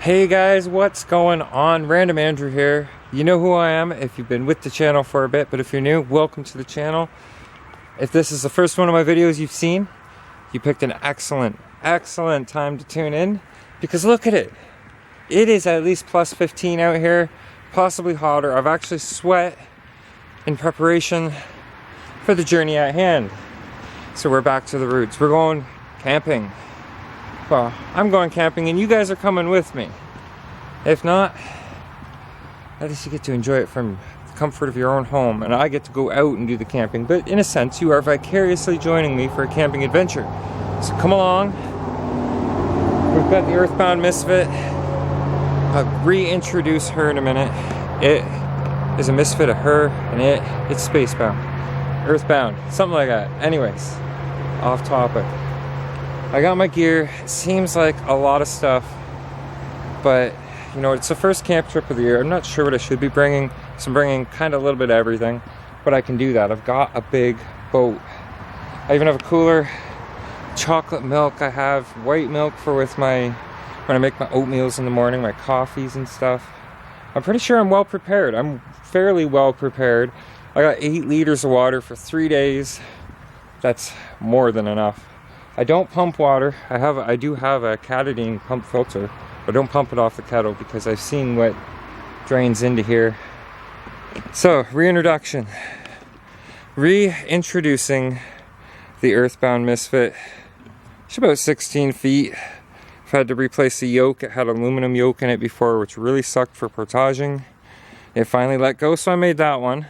Hey guys, what's going on? Random Andrew here. You know who I am if you've been with the channel for a bit, but if you're new, welcome to the channel. If this is the first one of my videos you've seen, you picked an excellent time to tune in, because look at it. It is at least plus 15 out here, possibly hotter. I've actually sweat in preparation for the journey at hand. So we're back to the roots. We're going camping. Well, I'm going camping and you guys are coming with me. If not, at least you get to enjoy it from the comfort of your own home, and I get to go out and do the camping. But in a sense, you are vicariously joining me for a camping adventure. So come along. We've got the Earthbound Misfit. I'll reintroduce her in a minute. It is a misfit of her, and it's spacebound. Earthbound, something like that. Anyways, off topic. I got my gear. It seems like a lot of stuff, but you know, it's the first camp trip of the year. I'm not sure what I should be bringing, so I'm bringing kind of a little bit of everything, but I can do that. I've got a big boat. I even have a cooler, chocolate milk. I have white milk for when I make my oatmeals in the morning, my coffees and stuff. I'm pretty sure I'm well prepared. I'm fairly well prepared. I got 8 liters of water for 3 days. That's more than enough. I don't pump water. I do have a Catadine pump filter, but I don't pump it off the kettle because I've seen what drains into here. So, reintroducing the Earthbound Misfit. It's about 16 feet. I've had to replace the yoke. It had aluminum yoke in it before, which really sucked for portaging. It finally let go, so I made that one.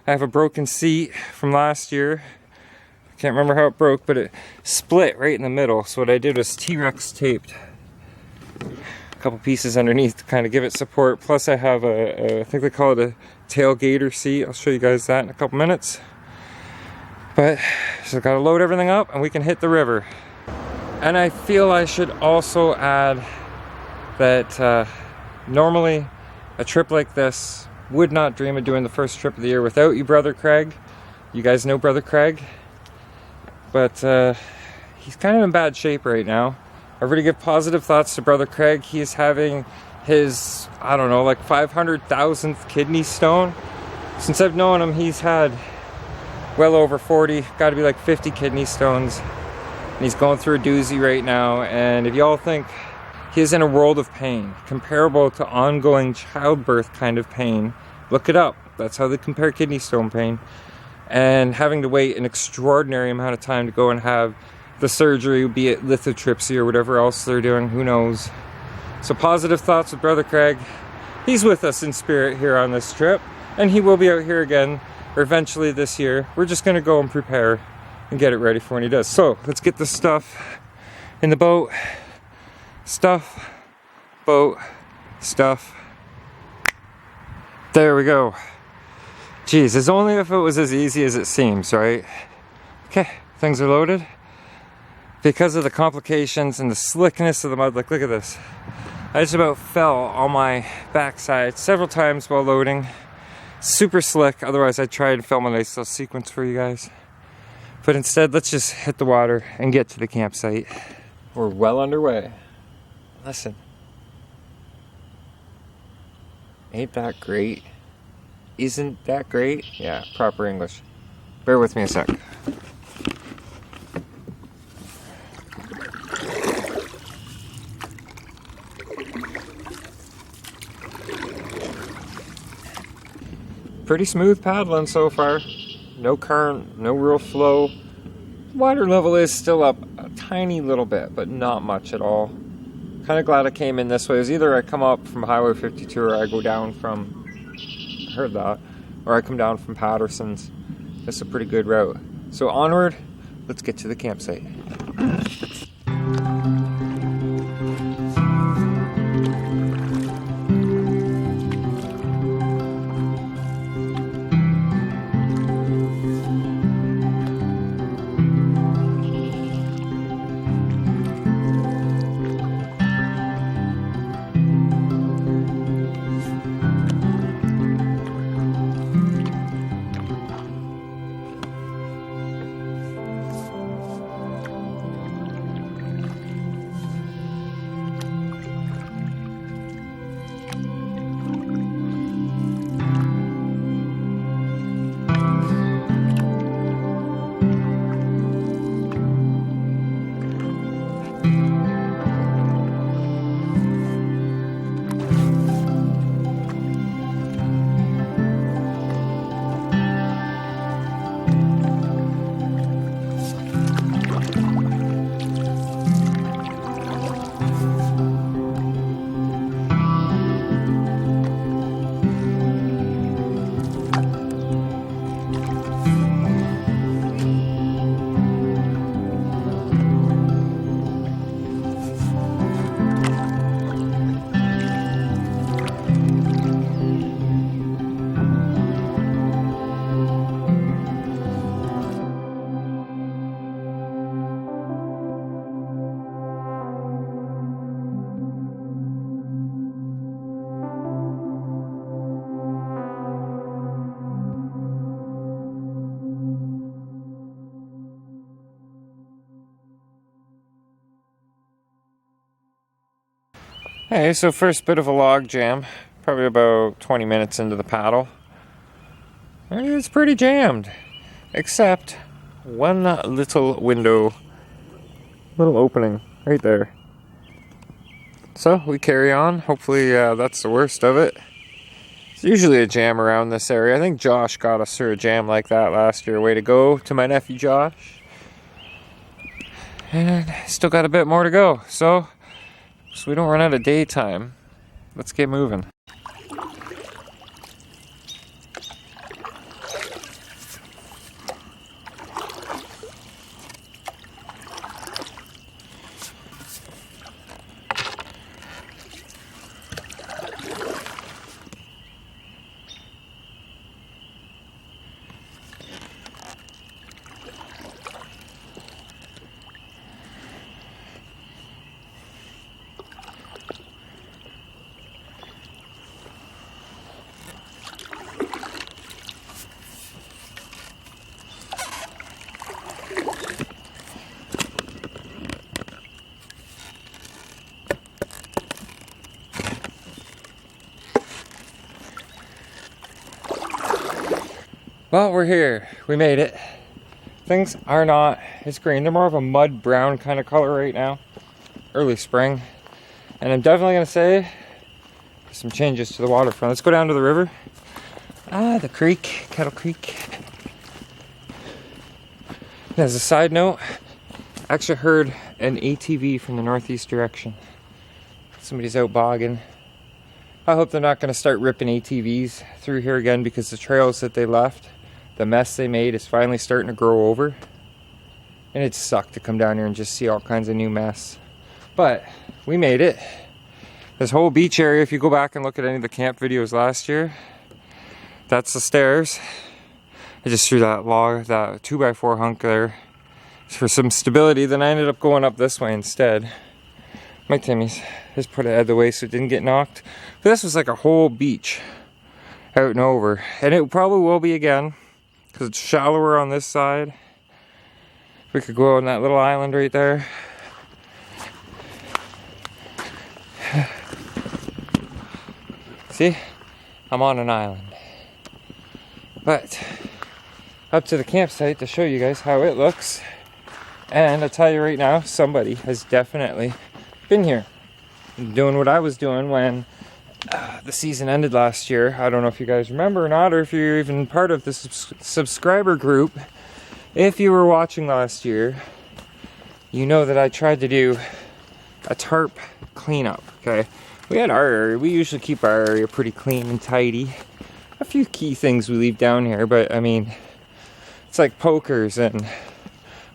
I have a broken seat from last year. Can't remember how it broke, but it split right in the middle. So what I did was T-Rex taped a couple pieces underneath to kind of give it support. Plus I have I think they call it a tailgater seat. I'll show you guys that in a couple minutes. But so gotta load everything up and we can hit the river. And I feel I should also add that normally a trip like this, would not dream of doing the first trip of the year without you, Brother Craig. You guys know Brother Craig. But he's kind of in bad shape right now. I really give positive thoughts to Brother Craig. He's having his, I don't know, like 500,000th kidney stone. Since I've known him, he's had well over 40, got to be like 50 kidney stones. And he's going through a doozy right now. And if y'all think he's in a world of pain, comparable to ongoing childbirth kind of pain, look it up. That's how they compare kidney stone pain. And having to wait an extraordinary amount of time to go and have the surgery, be it lithotripsy or whatever else they're doing, who knows. So positive thoughts with Brother Craig. He's with us in spirit here on this trip, and he will be out here again, or eventually this year. We're just gonna go and prepare and get it ready for when he does. So let's get the stuff in the boat. Stuff, boat, stuff. There we go. Geez, it's only if it was as easy as it seems, right? Okay, things are loaded. Because of the complications and the slickness of the mud, like look at this. I just about fell on my backside several times while loading. Super slick, otherwise I'd try and film a nice little sequence for you guys. But instead, let's just hit the water and get to the campsite. We're well underway. Listen. Ain't that great? Isn't that great? Yeah, proper English. Bear with me a sec. Pretty smooth paddling so far. No current, no real flow. Water level is still up a tiny little bit, but not much at all. Kind of glad I came in this way. It was either I come up from Highway 52 or I go down from, heard that, or I come down from Patterson's. That's a pretty good route. So onward, let's get to the campsite. Hey, so first bit of a log jam, probably about 20 minutes into the paddle. It's pretty jammed, except one little window, little opening right there. So we carry on. Hopefully that's the worst of it. It's usually a jam around this area. I think Josh got us through a jam like that last year. Way to go to my nephew Josh. And still got a bit more to go. So we don't run out of daytime, let's get moving. Well, we're here. We made it. Things are not as green. They're more of a mud brown kind of color right now. Early spring. And I'm definitely going to say some changes to the waterfront. Let's go down to the river. The creek, Kettle Creek. And as a side note, I actually heard an ATV from the northeast direction. Somebody's out bogging. I hope they're not going to start ripping ATVs through here again, because the trails that they left, the mess they made, is finally starting to grow over. And it sucked to come down here and just see all kinds of new mess. But we made it. This whole beach area, if you go back and look at any of the camp videos last year, that's the stairs. I just threw that log, that 2x4 hunk there for some stability. Then I ended up going up this way instead. My Timmy's just put it out of the way so it didn't get knocked. But this was like a whole beach out and over. And it probably will be again, because it's shallower on this side. We could go on that little island right there. See? I'm on an island. But up to the campsite to show you guys how it looks. And I'll tell you right now, somebody has definitely been here doing what I was doing when the season ended last year. I don't know if you guys remember or not, or if you're even part of the subscriber group. If you were watching last year, you know that I tried to do a tarp cleanup. Okay, we had our area. We usually keep our area pretty clean and tidy. A few key things we leave down here, but I mean, it's like pokers and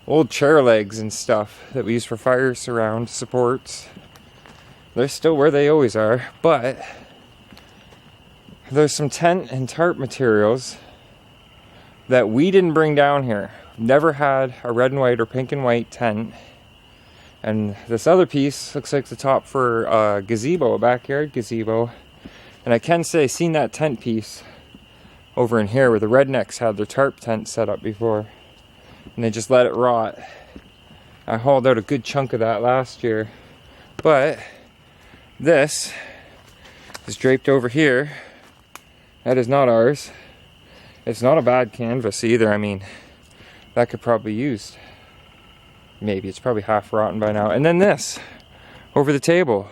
old chair legs and stuff that we use for fire surround supports. They're still where they always are, but there's some tent and tarp materials that we didn't bring down here. Never had a red and white or pink and white tent. And this other piece looks like the top for a gazebo, a backyard gazebo. And I can say, seen that tent piece over in here where the rednecks had their tarp tent set up before. And they just let it rot. I hauled out a good chunk of that last year. But this is draped over here. That is not ours. It's not a bad canvas either. I mean, that could probably be used. Maybe. It's probably half rotten by now. And then this, over the table.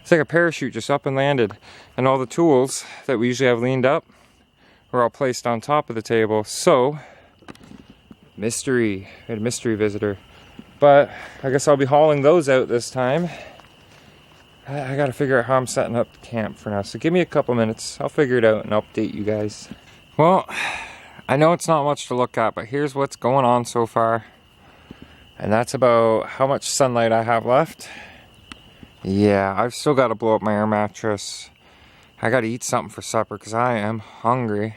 It's like a parachute just up and landed. And all the tools that we usually have leaned up were all placed on top of the table. So, mystery. We had a mystery visitor. But I guess I'll be hauling those out this time. I gotta figure out how I'm setting up the camp for now. So give me a couple minutes. I'll figure it out and update you guys. Well, I know it's not much to look at, but here's what's going on so far. And that's about how much sunlight I have left. Yeah, I've still got to blow up my air mattress. I got to eat something for supper because I am hungry.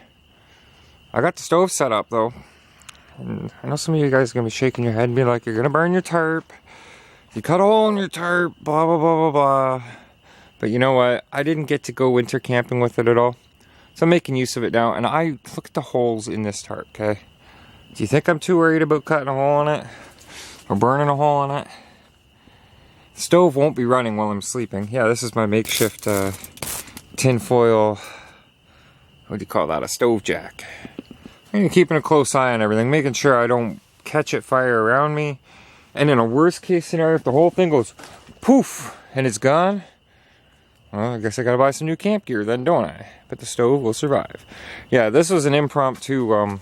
I got the stove set up though. And I know some of you guys are going to be shaking your head and be like, you're going to burn your tarp. You cut a hole in your tarp, blah, blah, blah, blah, blah. But you know what? I didn't get to go winter camping with it at all. So I'm making use of it now. And I look at the holes in this tarp, okay? Do you think I'm too worried about cutting a hole in it? Or burning a hole in it? The stove won't be running while I'm sleeping. Yeah, this is my makeshift tinfoil, what do you call that, a stove jack. And keeping a close eye on everything, making sure I don't catch it fire around me. And in a worst case scenario, if the whole thing goes poof and it's gone, well, I guess I gotta buy some new camp gear then, don't I? But the stove will survive. Yeah, this was an impromptu, I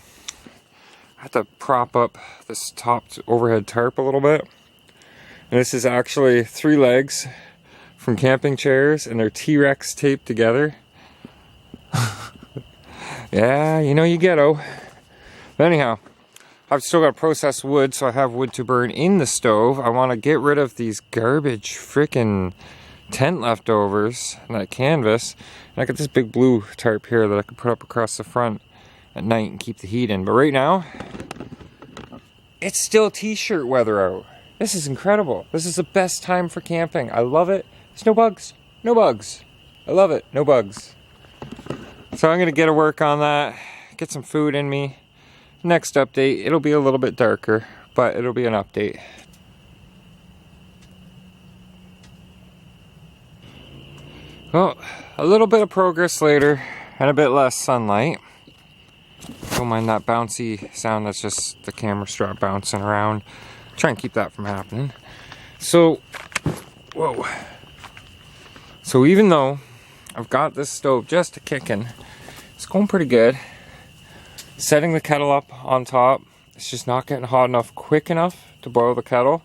had to prop up this top overhead tarp a little bit. And this is actually 3 legs from camping chairs, and they're T-Rex taped together. Yeah, you know you ghetto. But anyhow, I've still got processed wood, so I have wood to burn in the stove. I want to get rid of these garbage freaking tent leftovers and that canvas. And I got this big blue tarp here that I can put up across the front at night and keep the heat in. But right now, it's still t-shirt weather out. This is incredible. This is the best time for camping. I love it. There's no bugs. No bugs. I love it. No bugs. So I'm going to get to work on that. Get some food in me. Next update, it'll be a little bit darker, but it'll be an update. Well, a little bit of progress later and a bit less sunlight. Don't mind that bouncy sound, that's just the camera strap bouncing around. Try and keep that from happening. So, whoa. So even though I've got this stove just a kicking, it's going pretty good. Setting the kettle up on top, it's just not getting hot enough quick enough to boil the kettle.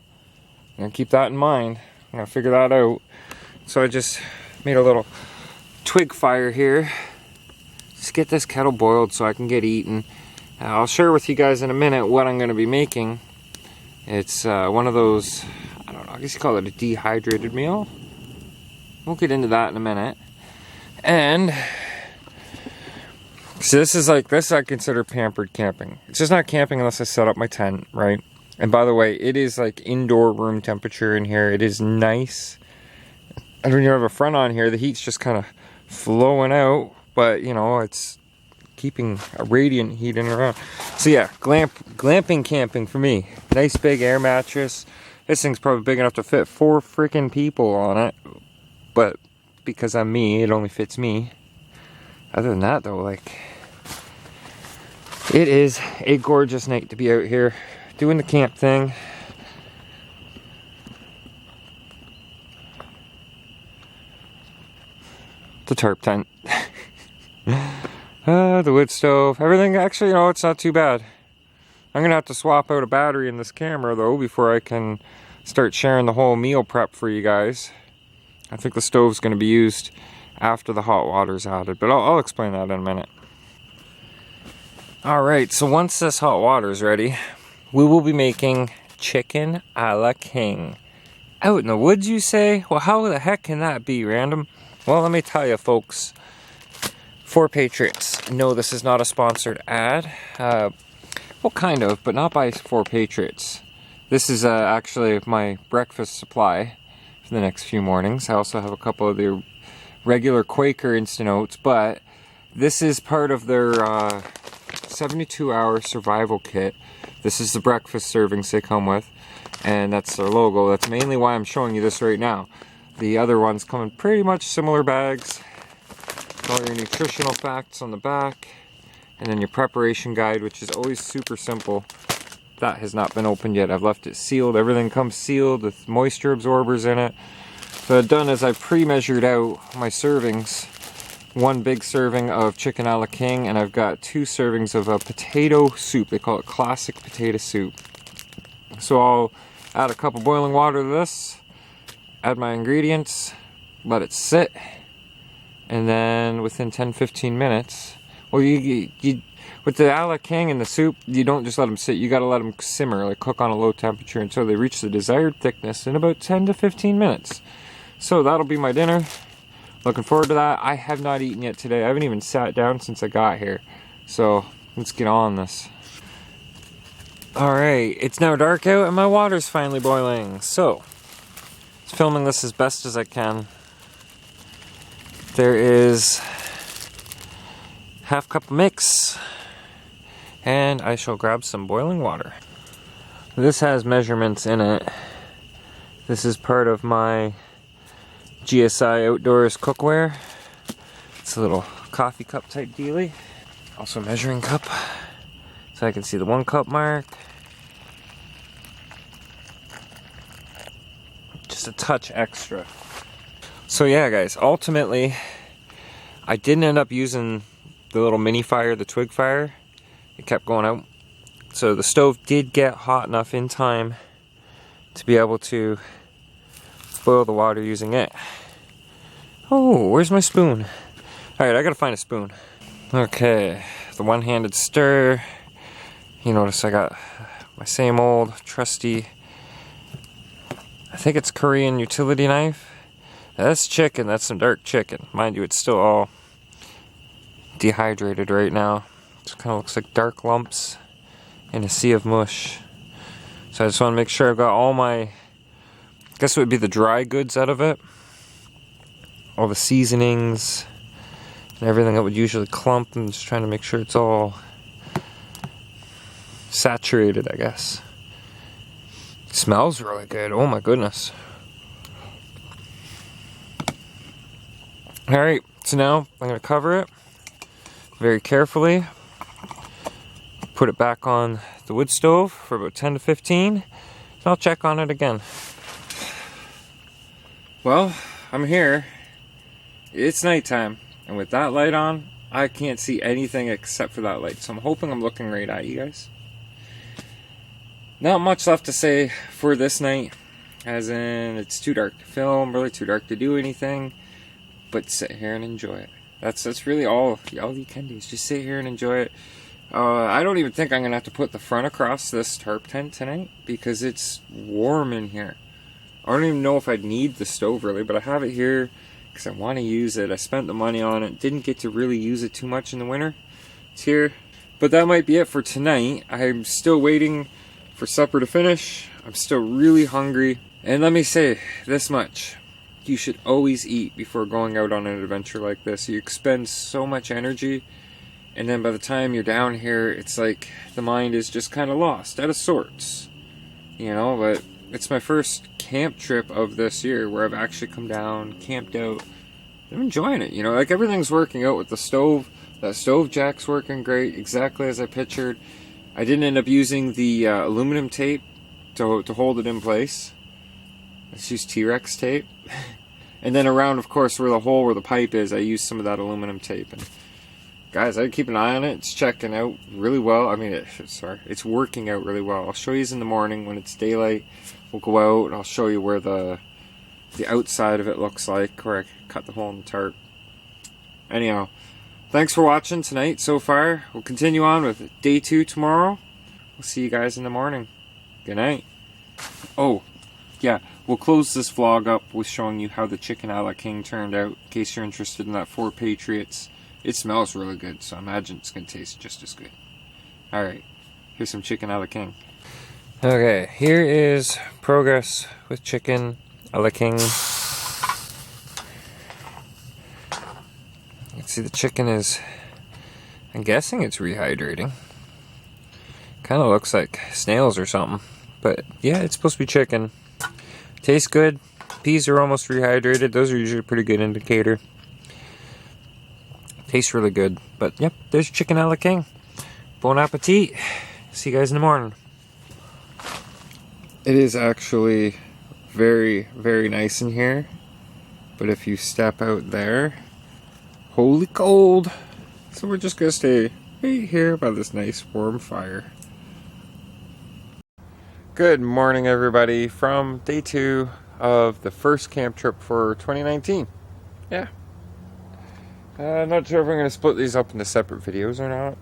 I'm gonna keep that in mind. I'm gonna figure that out. So I just made a little twig fire here. Just get this kettle boiled so I can get eating. I'll share with you guys in a minute what I'm gonna be making. It's one of those, I don't know, I guess you call it a dehydrated meal. We'll get into that in a minute. And so this is like, this I consider pampered camping. It's just not camping unless I set up my tent, right? And by the way, it is like indoor room temperature in here. It is nice. I don't even have a front on here. The heat's just kind of flowing out, but you know, it's keeping a radiant heat in and around. So yeah, glamping camping for me. Nice big air mattress. This thing's probably big enough to fit 4 freaking people on it. But because I'm me, it only fits me. Other than that though, like, it is a gorgeous night to be out here doing the camp thing. The tarp tent. The wood stove. Everything, actually, you know, it's not too bad. I'm gonna have to swap out a battery in this camera though before I can start sharing the whole meal prep for you guys. I think the stove's gonna be used after the hot water's added, but I'll explain that in a minute. Alright, so once this hot water's ready, we will be making chicken a la king. Out in the woods, you say? Well, how the heck can that be, Random? Well, let me tell you, folks. For Patriots. No, this is not a sponsored ad. Well, kind of, but not by For Patriots. This is actually my breakfast supply for the next few mornings. I also have a couple of the regular Quaker Instant Oats, but this is part of their 72-hour survival kit. This is the breakfast servings they come with, and that's their logo. That's mainly why I'm showing you this right now. The other ones come in pretty much similar bags. All your nutritional facts on the back, and then your preparation guide, which is always super simple. That has not been opened yet. I've left it sealed. Everything comes sealed with moisture absorbers in it. So what I've done is I've pre-measured out my servings. 1 big serving of chicken a la king, and I've got 2 servings of a potato soup. They call it classic potato soup. So I'll add a cup of boiling water to this, add my ingredients, let it sit, and then within 10-15 minutes, well, you with the a la king and the soup, you don't just let them sit. You got to let them simmer, like cook on a low temperature until they reach the desired thickness in about 10 to 15 minutes. So that'll be my dinner. Looking forward to that. I have not eaten yet today. I haven't even sat down since I got here. So let's get on this. Alright, it's now dark out and my water's finally boiling. So, filming this as best as I can. There is half cup of mix, and I shall grab some boiling water. This has measurements in it This is part of my GSI Outdoors cookware. It's a little coffee cup type dealie. Also a measuring cup, so I can see the 1 cup mark. Just a touch extra. So yeah guys, ultimately I didn't end up using the little mini fire, the twig fire. It kept going out. So the stove did get hot enough in time to be able to boil the water using it. Oh, where's my spoon? Alright, I gotta find a spoon. Okay, the one-handed stir. You notice I got my same old trusty, I think it's Korean utility knife. That's chicken, that's some dark chicken. Mind you, it's still all dehydrated right now. It kind of looks like dark lumps in a sea of mush. So I just want to make sure I've got all my, I guess it would be the dry goods out of it. All the seasonings and everything that would usually clump. I'm just trying to make sure it's all saturated, I guess. It smells really good. Oh my goodness. Alright, so now I'm going to cover it very carefully. Put it back on the wood stove for about 10 to 15. And I'll check on it again. Well, I'm here. It's nighttime, and with that light on, I can't see anything except for that light. So I'm hoping I'm looking right at you guys. Not much left to say for this night, as in it's too dark to film, really too dark to do anything, but sit here and enjoy it. That's really all you can do is just sit here and enjoy it. I don't even think I'm gonna have to put the front across this tarp tent tonight because it's warm in here. I don't even know if I'd need the stove really, but I have it here because I want to use it. I spent the money on it, didn't get to really use it too much in the winter. It's here. But that might be it for tonight. I'm still waiting for supper to finish. I'm still really hungry. And let me say this much. You should always eat before going out on an adventure like this. You expend so much energy, and then by the time you're down here, it's like the mind is just kind of lost, out of sorts. You know, but it's my first camp trip of this year where I've actually come down, camped out. I'm enjoying it, you know, like everything's working out with the stove. That stove jack's working great, exactly as I pictured. I didn't end up using the aluminum tape to hold it in place. Let's use T-Rex tape. And then around, of course, where the hole where the pipe is, I used some of that aluminum tape. And guys, I keep an eye on it. It's checking out really well. I mean, it's working out really well. I'll show you in the morning when it's daylight. We'll go out and I'll show you where the outside of it looks like, where I cut the hole in the tarp. Anyhow, thanks for watching tonight so far. We'll continue on with day 2 tomorrow. We'll see you guys in the morning. Good night. Oh, yeah, we'll close this vlog up with showing you how the chicken a la king turned out, in case you're interested in that 4 Patriots. It smells really good, so I imagine it's going to taste just as good. Alright, here's some chicken a la king. Okay, here is progress with chicken a la king. You can see the chicken is, I'm guessing it's rehydrating. Kind of looks like snails or something. But yeah, it's supposed to be chicken. Tastes good. Peas are almost rehydrated. Those are usually a pretty good indicator. Tastes really good. But yep, there's chicken a la king. Bon appetit. See you guys in the morning. It is actually very, very nice in here. But if you step out there, holy cold. So we're just going to stay right here by this nice warm fire. Good morning, everybody, from day 2 of the first camp trip for 2019. Yeah. Not sure if I'm going to split these up into separate videos or not,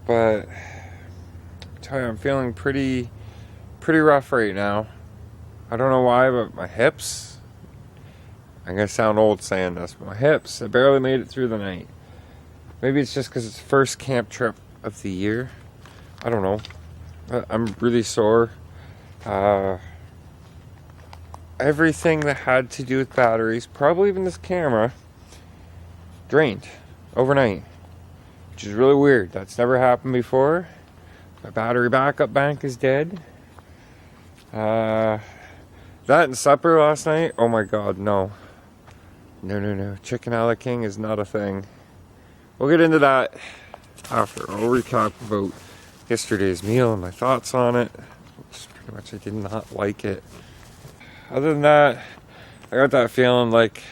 but I tell you, I'm feeling pretty rough right now. I don't know why, but my hips, I'm going to sound old saying this, but my hips, I barely made it through the night. Maybe it's just because it's the first camp trip of the year. I don't know. I'm really sore. Everything that had to do with batteries, probably even this camera, drained overnight, which is really weird. That's never happened before. My battery backup bank is dead. That and supper last night, oh my god, no. No. Chicken a la king is not a thing. We'll get into that after. I'll recap about yesterday's meal and my thoughts on it. Which pretty much I did not like it. Other than that, I got that feeling like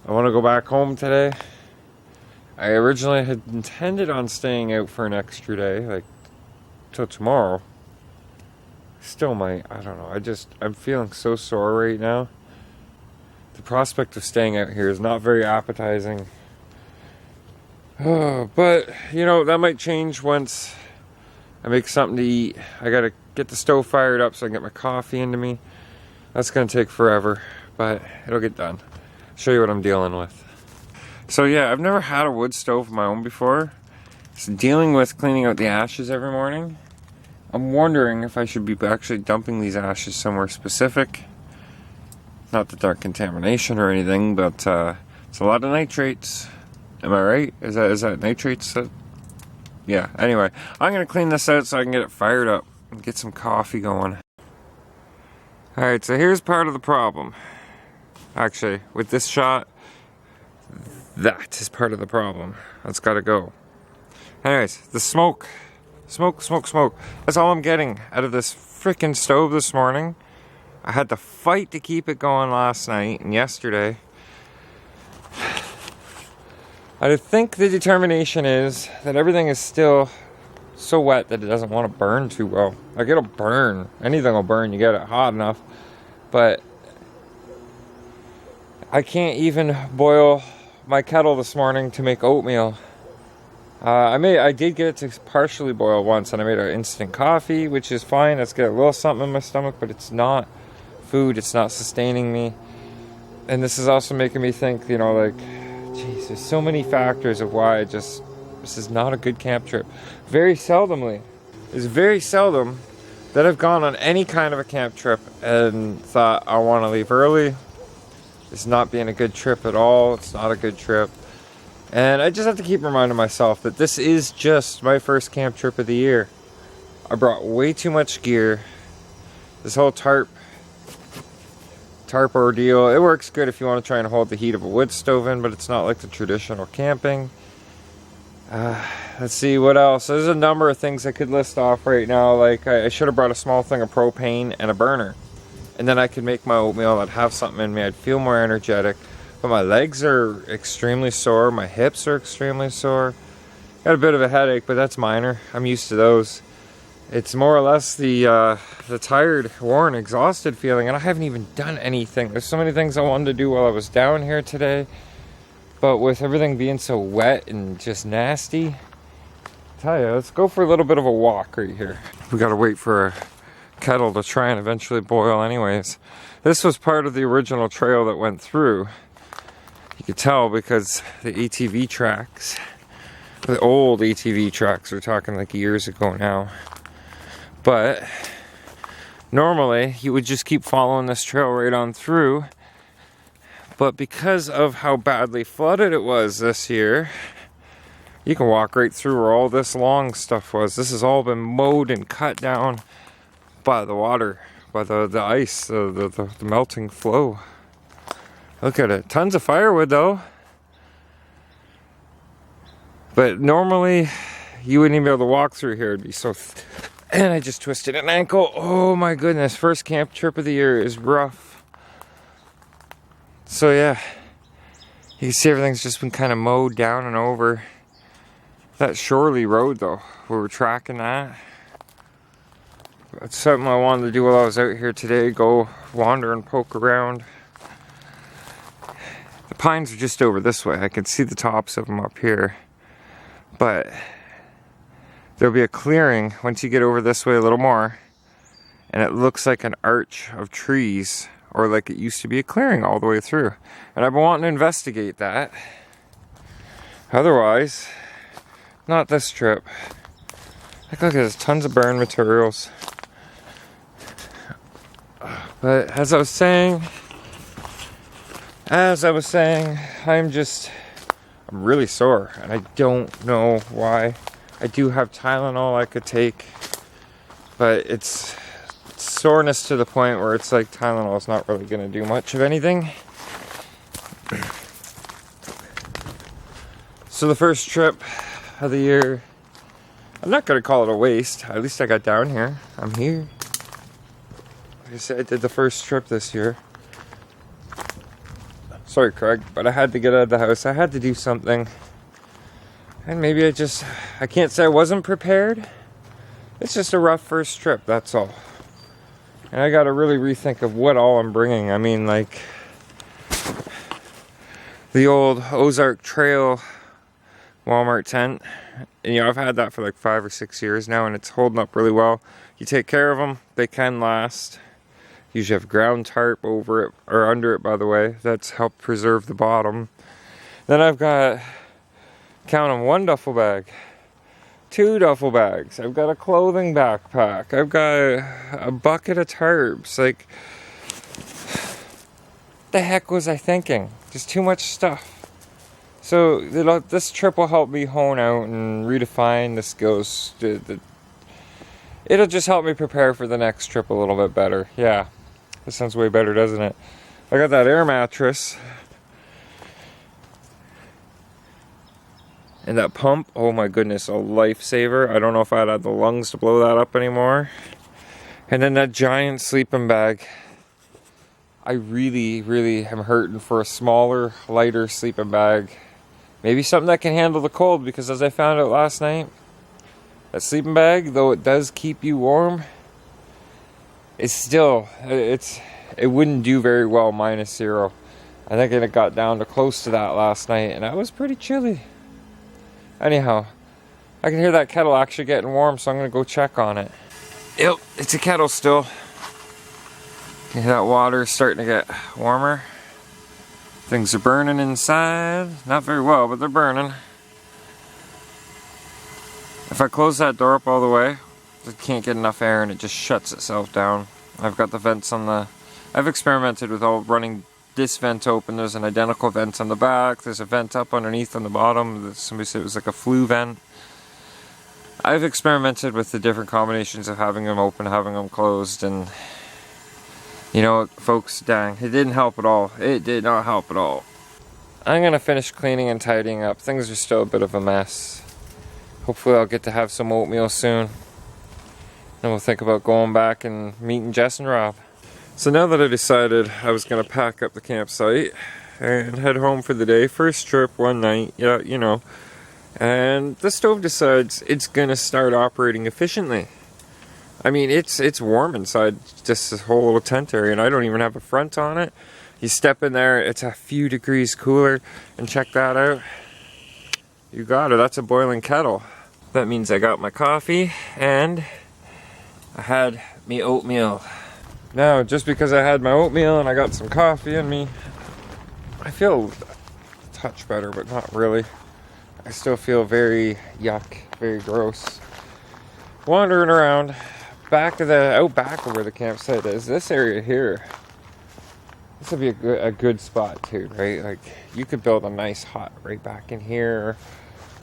I want to go back home today. I originally had intended on staying out for an extra day, like till tomorrow. Still might, I don't know. I'm feeling so sore right now. The prospect of staying out here is not very appetizing. But, you know, that might change once I make something to eat. I gotta get the stove fired up so I can get my coffee into me. That's gonna take forever, but it'll get done. Show you what I'm dealing with. So yeah, I've never had a wood stove of my own before. So dealing with cleaning out the ashes every morning, I'm wondering if I should be actually dumping these ashes somewhere specific. Not that they're contamination or anything, but it's a lot of nitrates. Am I right? Is that nitrates? Yeah, anyway. I'm going to clean this out so I can get it fired up and get some coffee going. Alright, so here's part of the problem. Actually, with this shot, that is part of the problem. That's got to go. Anyways, the smoke. Smoke. That's all I'm getting out of this freaking stove this morning. I had to fight to keep it going last night and yesterday. I think the determination is that everything is still so wet that it doesn't want to burn too well. Like, it'll burn. Anything will burn. You get it hot enough. But I can't even boil my kettle this morning to make oatmeal. I did get it to partially boil once, and I made an instant coffee, which is fine. It's got a little something in my stomach, but it's not food. It's not sustaining me. And this is also making me think, you know, like, geez, there's so many factors of why this is not a good camp trip. It's very seldom that I've gone on any kind of a camp trip and thought I want to leave early. It's not being a good trip at all. It's not a good trip. And I just have to keep reminding myself that this is just my first camp trip of the year. I brought way too much gear. This whole tarp ordeal, it works good if you want to try and hold the heat of a wood stove in, but it's not like the traditional camping. Let's see what else. There's a number of things I could list off right now. Like, I should have brought a small thing of propane and a burner. And then I could make my oatmeal. I'd have something in me. I'd feel more energetic. But my legs are extremely sore. My hips are extremely sore. Got a bit of a headache, but that's minor. I'm used to those. It's more or less the tired, worn, exhausted feeling. And I haven't even done anything. There's so many things I wanted to do while I was down here today. But with everything being so wet and just nasty, I tell you, let's go for a little bit of a walk right here. We gotta wait for a kettle to try and eventually boil anyways. This was part of the original trail that went through. You could tell because the ATV tracks, the old ATV tracks, we're talking like years ago now. But normally you would just keep following this trail right on through. But because of how badly flooded it was this year, you can walk right through where all this long stuff was. This has all been mowed and cut down by the water, by the ice, the melting flow. Look at it. Tons of firewood though. But normally you wouldn't even be able to walk through here. It'd be so and I just twisted an ankle. Oh my goodness. First camp trip of the year is rough. So yeah. You can see everything's just been kind of mowed down and over. That Shorely Road though, we were tracking that. That's something I wanted to do while I was out here today. Go wander and poke around. The pines are just over this way. I can see the tops of them up here. But there'll be a clearing once you get over this way a little more. And it looks like an arch of trees. Or like it used to be a clearing all the way through. And I've been wanting to investigate that. Otherwise, not this trip. Like, look at this, tons of burn materials. But as I was saying, I'm really sore, and I don't know why. I do have Tylenol I could take, but it's soreness to the point where it's like Tylenol is not really going to do much of anything. So the first trip of the year, I'm not going to call it a waste. At least I got down here. I'm here. Like I said, I did the first trip this year. Sorry, Craig, but I had to get out of the house. I had to do something. And maybe I can't say I wasn't prepared. It's just a rough first trip, that's all. And I gotta really rethink of what all I'm bringing. I mean, like, the old Ozark Trail Walmart tent. And, you know, I've had that for like 5 or 6 years now, and it's holding up really well. You take care of them, they can last. Usually have ground tarp over it, or under it, by the way. That's helped preserve the bottom. Then I've got, count them, 1 duffel bag, 2 duffel bags. I've got a clothing backpack. I've got a bucket of tarps. Like, what the heck was I thinking? Just too much stuff. So this trip will help me hone out and redefine the skills. It'll just help me prepare for the next trip a little bit better. Yeah. This sounds way better, doesn't it? I got that air mattress. And that pump, oh my goodness, a lifesaver. I don't know if I'd had the lungs to blow that up anymore. And then that giant sleeping bag. I really, really am hurting for a smaller, lighter sleeping bag. Maybe something that can handle the cold, because as I found out last night, that sleeping bag, though it does keep you warm, it's still, it wouldn't do very well -0. I think it got down to close to that last night, and that was pretty chilly. Anyhow, I can hear that kettle actually getting warm, so I'm going to go check on it. Yep, it's a kettle still. You can hear that water starting to get warmer. Things are burning inside. Not very well, but they're burning. If I close that door up all the way, it can't get enough air and it just shuts itself down. I've got the vents on the... I've experimented with running this vent open. There's an identical vent on the back. There's a vent up underneath on the bottom. Somebody said it was like a flue vent. I've experimented with the different combinations of having them open, having them closed, and... You know what, folks, dang, it didn't help at all. It did not help at all. I'm gonna finish cleaning and tidying up. Things are still a bit of a mess. Hopefully I'll get to have some oatmeal soon. And we'll think about going back and meeting Jess and Rob. So now that I decided I was going to pack up the campsite and head home for the day, first trip, one night, yeah, you know, and the stove decides it's going to start operating efficiently. I mean, it's warm inside just this whole little tent area, and I don't even have a front on it. You step in there, it's a few degrees cooler, and check that out. You got it, that's a boiling kettle. That means I got my coffee, and I had me oatmeal. Now, just because I had my oatmeal and I got some coffee in me, I feel a touch better, but not really. I still feel very yuck, very gross. Wandering around, out back of where the campsite is, this area here, this would be a good spot too, right? Like, you could build a nice hut right back in here,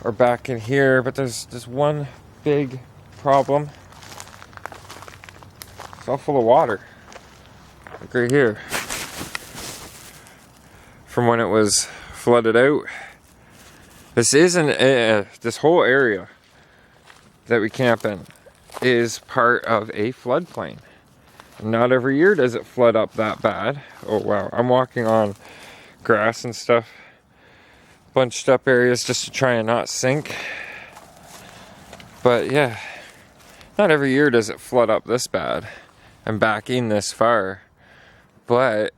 or back in here, but there's one big problem. It's all full of water. Like right here. From when it was flooded out. This isn't, this whole area that we camp in is part of a floodplain. Not every year does it flood up that bad. Oh wow, I'm walking on grass and stuff. Bunched up areas just to try and not sink. But yeah, not every year does it flood up this bad and back in this far. But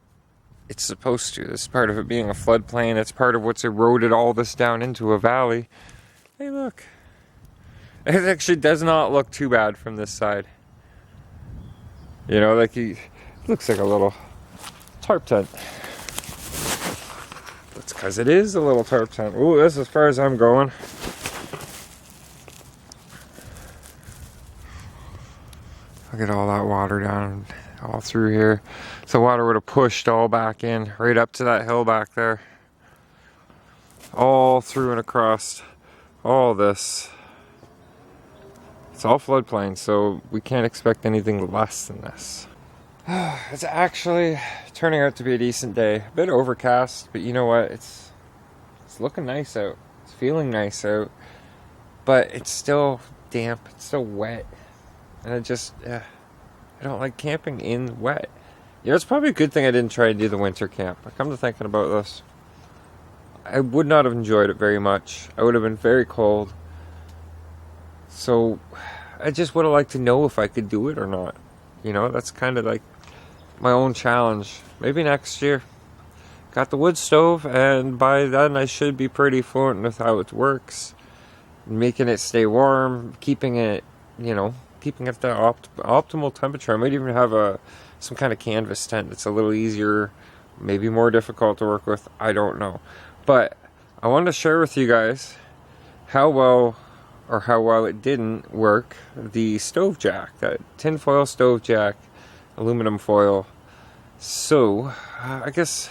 it's supposed to. This is part of it being a floodplain. It's part of what's eroded all this down into a valley. Hey, look. It actually does not look too bad from this side. You know, like it looks like a little tarp tent. That's because it is a little tarp tent. Ooh, that's as far as I'm going. Look at all that water down all through here. So water would have pushed all back in, right up to that hill back there. All through and across all this. It's all floodplain, so we can't expect anything less than this. It's actually turning out to be a decent day. A bit overcast, but you know what? It's looking nice out. It's feeling nice out. But it's still damp. It's still wet. And I don't like camping in wet. You know, it's probably a good thing I didn't try and do the winter camp. I come to thinking about this, I would not have enjoyed it very much. I would have been very cold. So I just would have liked to know if I could do it or not. You know, that's kind of like my own challenge. Maybe next year. Got the wood stove, and by then I should be pretty fluent with how it works. Making it stay warm, keeping it, you know, keeping it at the optimal temperature. I might even have some kind of canvas tent that's a little easier, maybe more difficult to work with. I don't know. But I wanted to share with you guys how well it didn't work, the stove jack, that tinfoil stove jack, aluminum foil. So I guess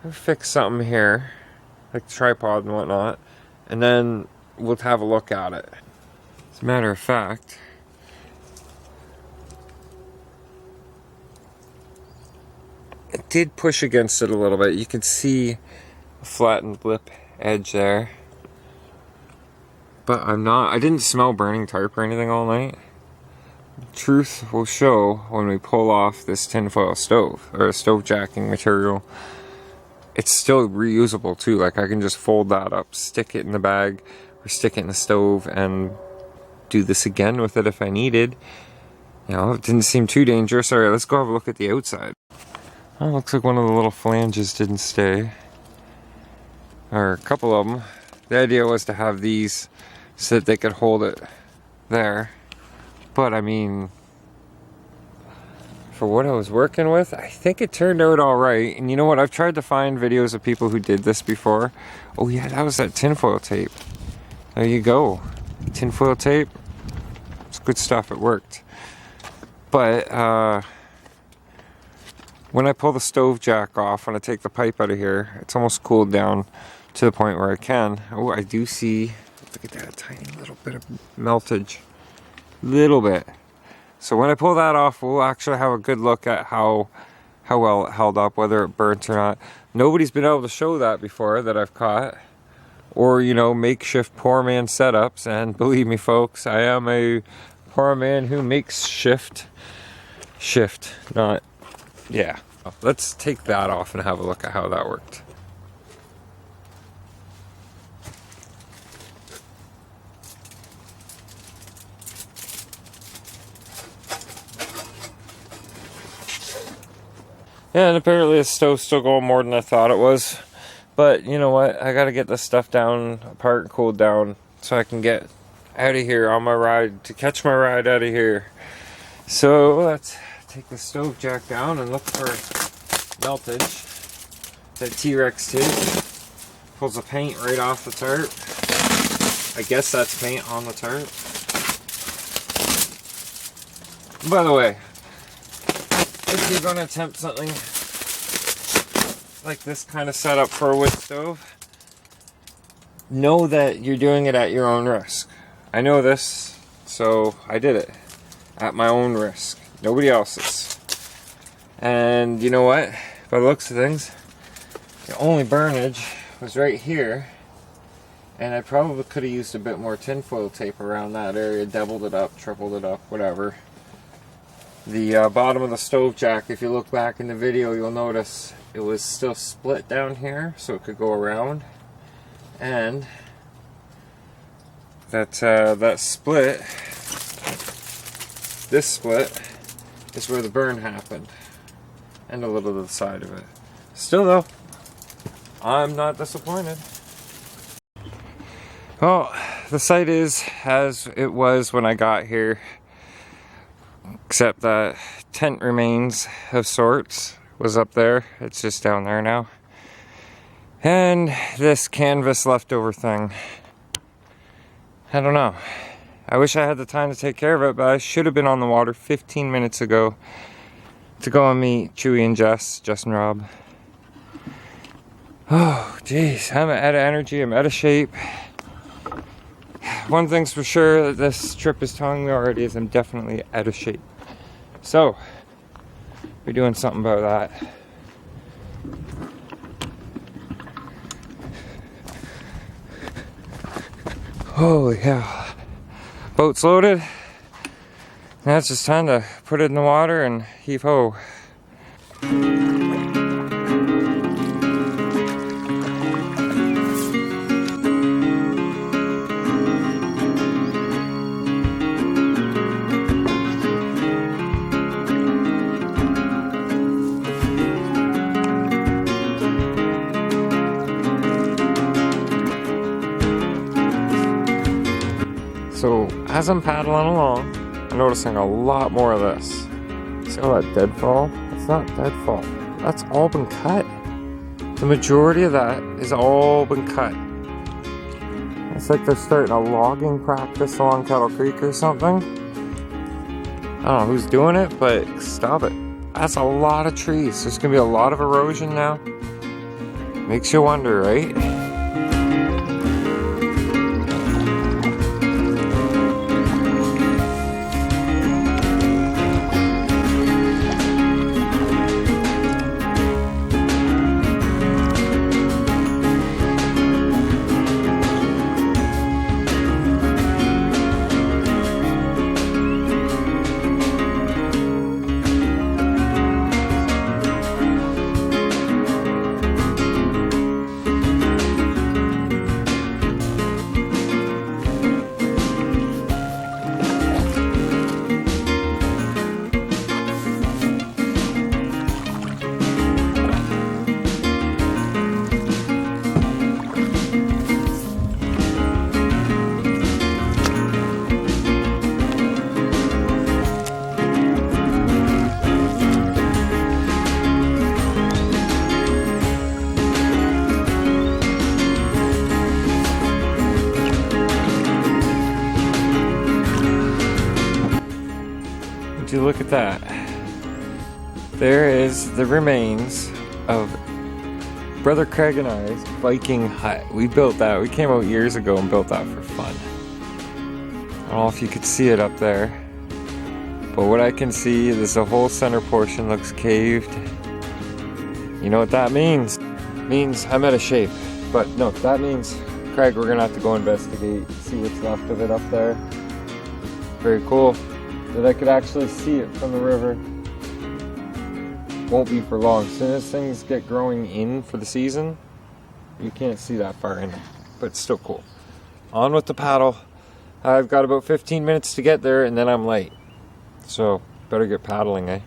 I'll fix something here, like the tripod and whatnot, and then we'll have a look at it. As a matter of fact, it did push against it a little bit. You can see a flattened lip edge there. But I didn't smell burning tarp or anything all night. Truth will show when we pull off this tinfoil stove, or stove jacking material. It's still reusable too. Like, I can just fold that up, stick it in the bag, or stick it in the stove, and do this again with it if I needed. You know, it didn't seem too dangerous. Alright, let's go have a look at the outside. Oh, looks like one of the little flanges didn't stay. Or a couple of them. The idea was to have these so that they could hold it there. But I mean, for what I was working with, I think it turned out alright. And you know what? I've tried to find videos of people who did this before. Oh yeah, that was that tinfoil tape. There you go. Tinfoil tape. It's good stuff. It worked. But when I pull the stove jack off, when I take the pipe out of here, it's almost cooled down to the point where I can. Oh, I do see, look at that tiny little bit of meltage. Little bit. So when I pull that off, we'll actually have a good look at how well it held up, whether it burnt or not. Nobody's been able to show that before that I've caught. Or, you know, makeshift poor man setups. And believe me, folks, I am a poor man who makes shift, not, yeah. Let's take that off and have a look at how that worked. Yeah, and apparently the stove's still going more than I thought it was. But you know what? I gotta get this stuff down, apart and cooled down, so I can get out of here on my ride, to catch my ride out of here. So let's take the stove jack down and look for meltage. That T-Rex too. Pulls the paint right off the tarp. I guess that's paint on the tarp. By the way, if you're going to attempt something like this kind of setup for a wood stove, know that you're doing it at your own risk. I know this, so I did it at my own risk. Nobody else's. And you know what? By the looks of things, the only burnage was right here. And I probably could have used a bit more tinfoil tape around that area, doubled it up, tripled it up, whatever. The bottom of the stove jack, if you look back in the video, you'll notice it was still split down here, so it could go around. And that split, this split, is where the burn happened. And a little to the side of it. Still though, I'm not disappointed. Well, the site is as it was when I got here. Except that tent remains of sorts was up there. It's just down there now. And this canvas leftover thing. I don't know. I wish I had the time to take care of it, but I should have been on the water 15 minutes ago to go and meet Chewy and Jess and Rob. Oh, jeez. I'm out of energy. I'm out of shape. One thing's for sure that this trip is telling me already is I'm definitely out of shape. So, Be doing something about that. Holy hell. Boat's loaded. Now it's just time to put it in the water and heave ho. So as I'm paddling along, I'm noticing a lot more of this. See all that deadfall? It's not deadfall. That's all been cut. The majority of that is all been cut. It's like they're starting a logging practice along Kettle Creek or something. I don't know who's doing it, but stop it. That's a lot of trees. There's gonna be a lot of erosion now. Makes you wonder, right? Would you look at that? There is the remains of Brother Craig and I's Viking hut. We built that. We came out years ago and built that for fun. I don't know if you could see it up there, but what I can see is the whole center portion looks caved. You know what that means? It means I'm out of shape. But no, that means, Craig, we're gonna have to go investigate, see what's left of it up there. Very cool. That I could actually see it from the river. Won't be for long. As soon as things get growing in for the season, you can't see that far in, but it's still cool. On with the paddle. I've got about 15 minutes to get there and then I'm late. So, better get paddling, eh?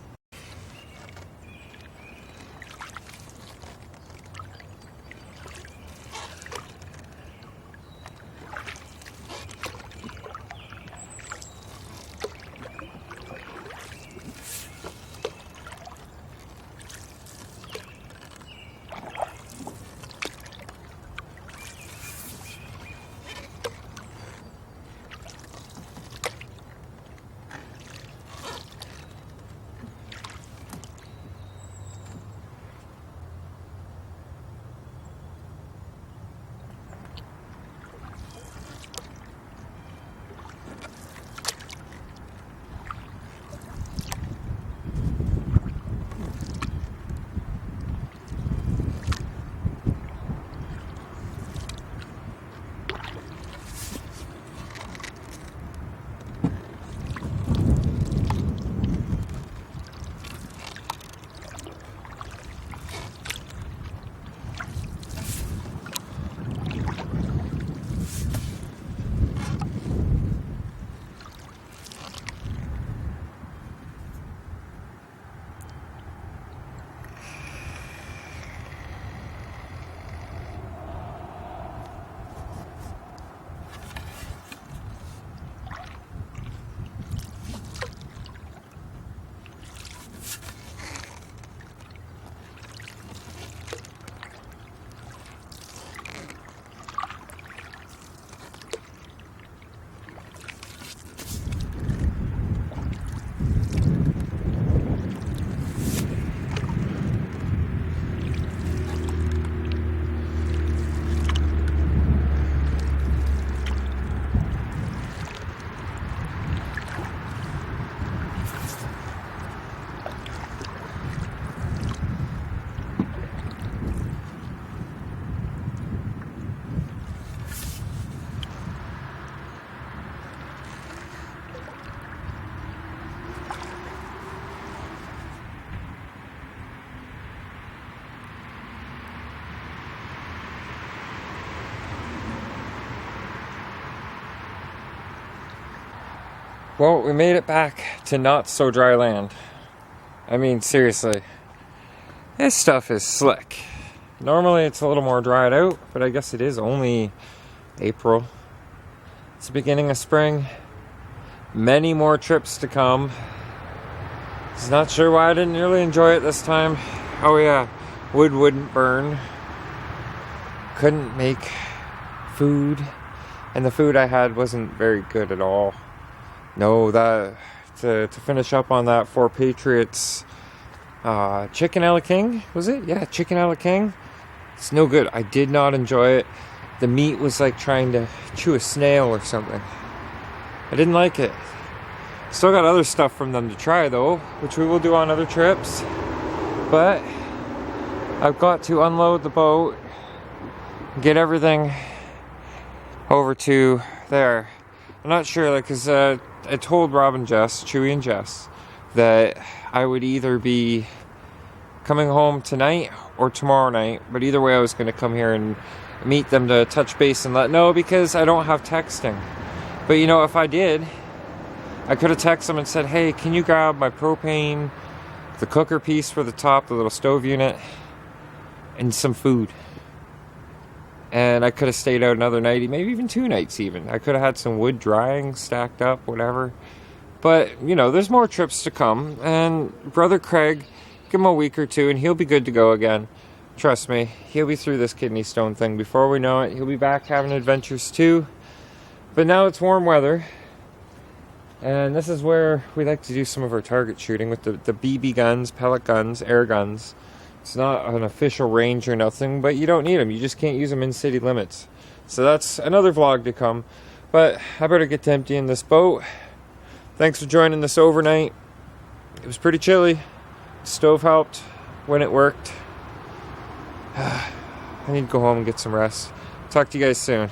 Well, we made it back to not so dry land. I mean, seriously. This stuff is slick. Normally it's a little more dried out, but I guess it is only April. It's the beginning of spring. Many more trips to come. Just not sure why I didn't really enjoy it this time. Oh yeah, wood wouldn't burn. Couldn't make food. And the food I had wasn't very good at all. No, to finish up on that, for Patriots chicken a la king, was it? Yeah, chicken a la king. It's no good. I did not enjoy it. The meat was like trying to chew a snail or something. I didn't like it. Still got other stuff from them to try though, which we will do on other trips. But I've got to unload the boat, get everything over to there. I'm not sure, like, cause I told Rob and Jess, Chewy and Jess, that I would either be coming home tonight or tomorrow night, but either way I was going to come here and meet them to touch base and let know, because I don't have texting. But you know, if I did, I could have texted them and said, hey, can you grab my propane, the cooker piece for the top, the little stove unit, and some food. And I could have stayed out another night, maybe even 2 nights even. I could have had some wood drying, stacked up, whatever. But, you know, there's more trips to come. And Brother Craig, give him a week or 2 and he'll be good to go again. Trust me, he'll be through this kidney stone thing before we know it. He'll be back having adventures too. But now it's warm weather. And this is where we like to do some of our target shooting with the BB guns, pellet guns, air guns. It's not an official range or nothing, but you don't need them. You just can't use them in city limits. So that's another vlog to come. But I better get to emptying this boat. Thanks for joining this overnight. It was pretty chilly. The stove helped when it worked. I need to go home and get some rest. Talk to you guys soon.